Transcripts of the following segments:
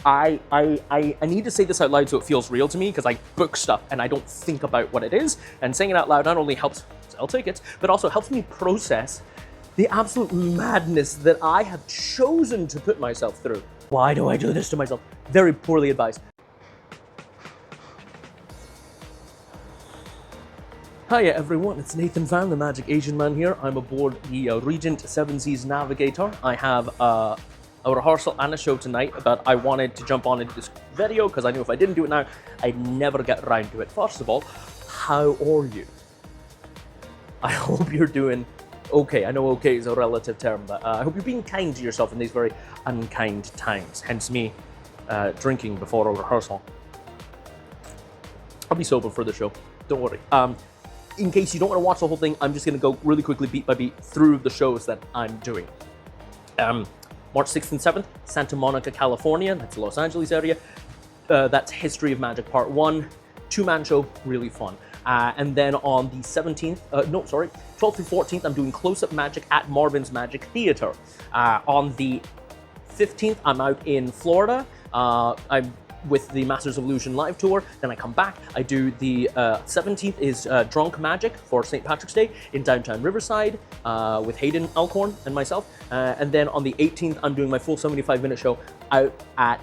I need to say this out loud so it feels real to me, because I book stuff and I don't think about what it is. And saying it out loud not only helps sell tickets, but also helps me process the absolute madness that I have chosen to put myself through. Why do I do this to myself? Very poorly advised. Hiya everyone, it's Nathan Van, the Magic Asian Man here. I'm aboard the Regent 7 Seas Navigator. I have a rehearsal and a show tonight, but I wanted to jump on into this video because I knew if I didn't do it now, I'd never get around to it. First of all, how are you? I hope you're doing okay. I know okay is a relative term, but I hope you're being kind to yourself in these very unkind times. Hence me drinking before a rehearsal. I'll be sober for the show, don't worry. In case you don't want to watch the whole thing, I'm just going to go really quickly beat by beat through the shows that I'm doing. March 6th and 7th, Santa Monica, California. That's the Los Angeles area. That's History of Magic Part 1. Two-man show, really fun. And then on the 12th through 14th, I'm doing Close-Up Magic at Marvyn's Magic Theater. On the 15th, I'm out in Florida. I'm with the Masters of Illusion live tour. Then I come back. I do the 17th is Drunk Magic for St. Patrick's Day in downtown Riverside with Hayden Allcorn and myself. And then on the 18th, I'm doing my full 75-minute show out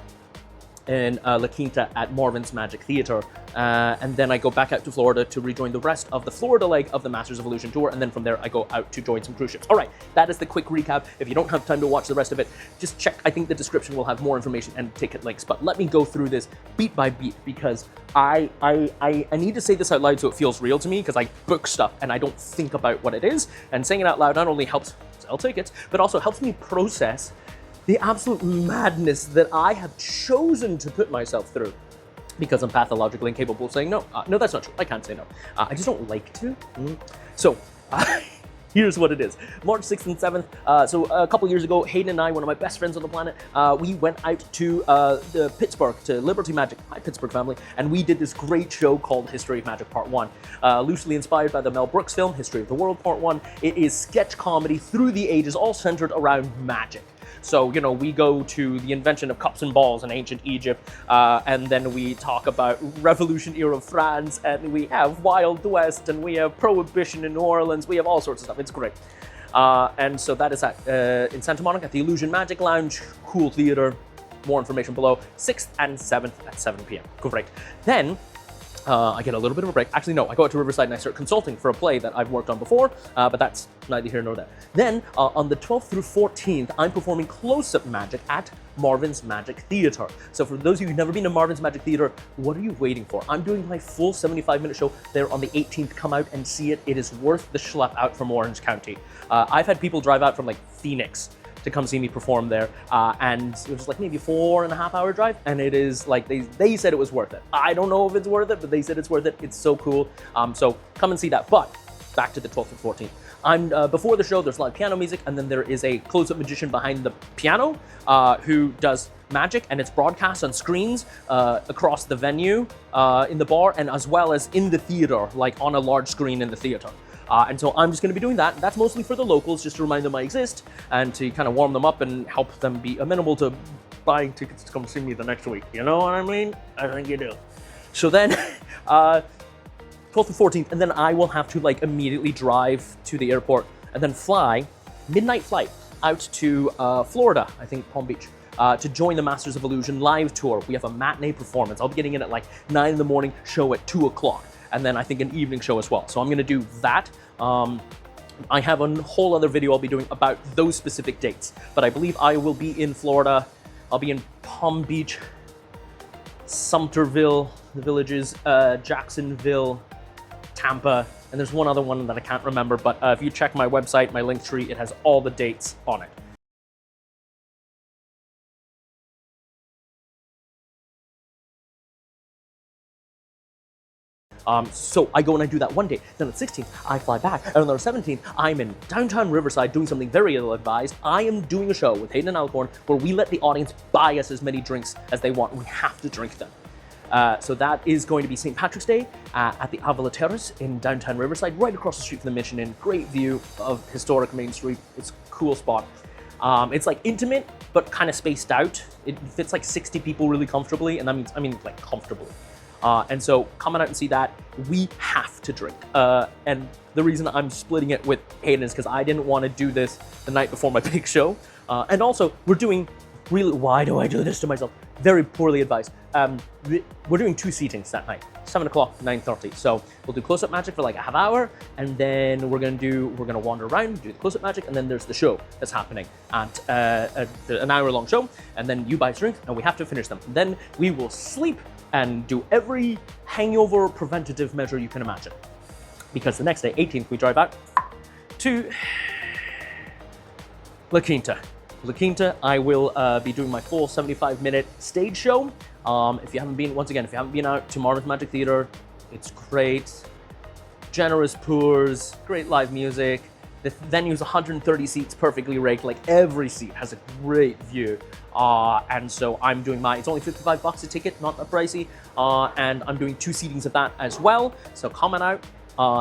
in La Quinta at Marvyn's Magic Theater. And then I go back out to Florida to rejoin the rest of the Florida leg of the Masters of Illusion tour. And then from there, I go out to join some cruise ships. All right, that is the quick recap. If you don't have time to watch the rest of it, just check. I think the description will have more information and ticket links. But let me go through this beat by beat, because I need to say this out loud so it feels real to me, because I book stuff and I don't think about what it is. And saying it out loud not only helps sell tickets, but also helps me process the absolute madness that I have chosen to put myself through, because I'm pathologically incapable of saying no. No, that's not true. I can't say no. I just don't like to. So here's what it is. March 6th and 7th. So a couple years ago, Hayden and I, one of my best friends on the planet, we went out to Pittsburgh, to Liberty Magic, my Pittsburgh family, and we did this great show called History of Magic Part 1. Loosely inspired by the Mel Brooks film, History of the World Part 1. It is sketch comedy through the ages, all centered around magic. So, you know, we go to the invention of cups and balls in ancient Egypt, and then we talk about Revolution era France, and we have Wild West, and we have Prohibition in New Orleans. We have all sorts of stuff. It's great. And so that is in Santa Monica at the Illusion Magic Lounge. Cool theater. More information below. 6th and 7th at 7 p.m. Great. Then I get a little bit of a break. Actually, no, I go out to Riverside and I start consulting for a play that I've worked on before, but that's neither here nor there. Then, on the 12th through 14th, I'm performing Close-Up Magic at Marvyn's Magic Theater. So for those of you who've never been to Marvyn's Magic Theater, what are you waiting for? I'm doing my full 75-minute show there on the 18th. Come out and see it. It is worth the schlep out from Orange County. I've had people drive out from like Phoenix to come see me perform there, and it was like maybe a 4.5-hour drive, and it is like they said it was worth it. I don't know if it's worth it, but they said it's worth it. It's so cool. So come and see that. But back to the 12th and 14th. I'm before the show, there's live piano music, and then there is a close-up magician behind the piano who does magic, and it's broadcast on screens across the venue in the bar, and as well as in the theater, like on a large screen in the theater. And so I'm just going to be doing that. That's mostly for the locals, just to remind them I exist and to kind of warm them up and help them be amenable to buying tickets to come see me the next week. You know what I mean? I think you do. So then, 12th and 14th, and then I will have to like immediately drive to the airport and then fly, midnight flight, out to Florida, I think Palm Beach, to join the Masters of Illusion live tour. We have a matinee performance. I'll be getting in at like 9 in the morning, show at 2 o'clock. And then I think an evening show as well. So I'm going to do that. I have a whole other video I'll be doing about those specific dates. But I believe I will be in Florida. I'll be in Palm Beach, Sumterville, the villages, Jacksonville, Tampa, and there's one other one that I can't remember. But if you check my website, my link tree, it has all the dates on it. So I go and I do that one day. Then on the 16th, I fly back. And on the 17th, I'm in downtown Riverside doing something very ill-advised. I am doing a show with Hayden Allcorn where we let the audience buy us as many drinks as they want. We have to drink them. So that is going to be St. Patrick's Day at the Avila Terrace in downtown Riverside, right across the street from the Mission Inn. Great view of historic Main Street. It's a cool spot. It's like intimate, but kind of spaced out. It fits like 60 people really comfortably, and that means, I mean like comfortably. And so coming out and see that, we have to drink. And the reason I'm splitting it with Hayden is because I didn't want to do this the night before my big show. And also, we're doing really, why do I do this to myself? Very poorly advised. We're doing 2 seatings that night, 7 o'clock, 9:30. So we'll do close-up magic for like a half hour, and then we're gonna wander around, do the close-up magic, and then there's the show that's happening at an hour-long show, and then you buy drinks, and we have to finish them. Then we will sleep and do every hangover preventative measure you can imagine. Because the next day, 18th, we drive out to La Quinta. La Quinta, I will be doing my full 75-minute stage show. If you haven't been out to Marvyn's Magic Theater, it's great. Generous pours, great live music. The venue's 130 seats, perfectly rigged. Like every seat has a great view. And so I'm doing it's only $55 a ticket, not that pricey. And I'm doing 2 seatings of that as well. So comment out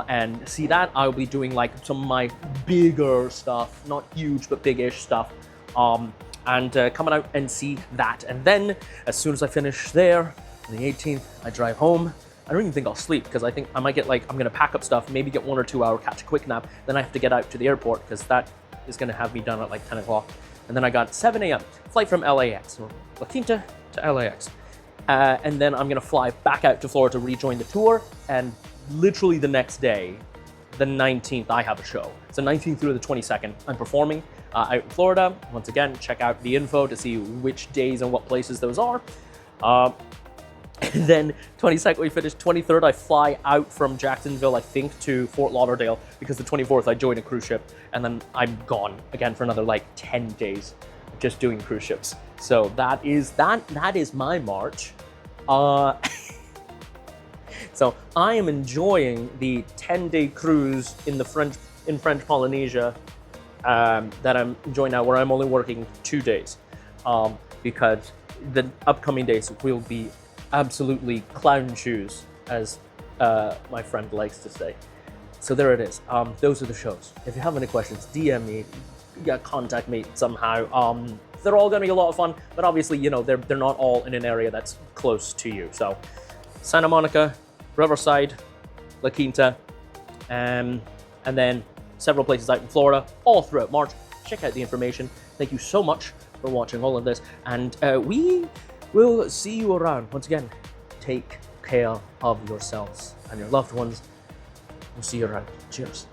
and see that. I'll be doing like some of my bigger stuff, not huge, but big-ish stuff. Coming out and see that. And then as soon as I finish there, on the 18th, I drive home. I don't even think I'll sleep because I think I might get I'm gonna pack up stuff, maybe get 1 or 2 hour, catch a quick nap. Then I have to get out to the airport because that is gonna have me done at like 10 o'clock. And then I got 7 a.m. flight from LAX, so La Quinta to LAX. And then I'm gonna fly back out to Florida to rejoin the tour. And literally the next day, the 19th, I have a show. So 19th through the 22nd, I'm performing out in Florida. Once again, check out the info to see which days and what places those are. And then 22nd we finish. 23rd I fly out from Jacksonville, I think, to Fort Lauderdale, because the 24th I join a cruise ship, and then I'm gone again for another like 10 days just doing cruise ships. So that is my March. So I am enjoying the 10-day cruise in French Polynesia that I'm enjoying now, where I'm only working 2 days, because the upcoming days will be absolutely clown shoes, as my friend likes to say. So there it is. Those are the shows. If you have any questions, DM me, contact me somehow. They're all gonna be a lot of fun, but obviously, you know, they're not all in an area that's close to you. So Santa Monica, Riverside, La Quinta, and then several places out in Florida, all throughout March. Check out the information. Thank you so much for watching all of this, and we will see you around. Once again, take care of yourselves and your loved ones. We'll see you around. Cheers.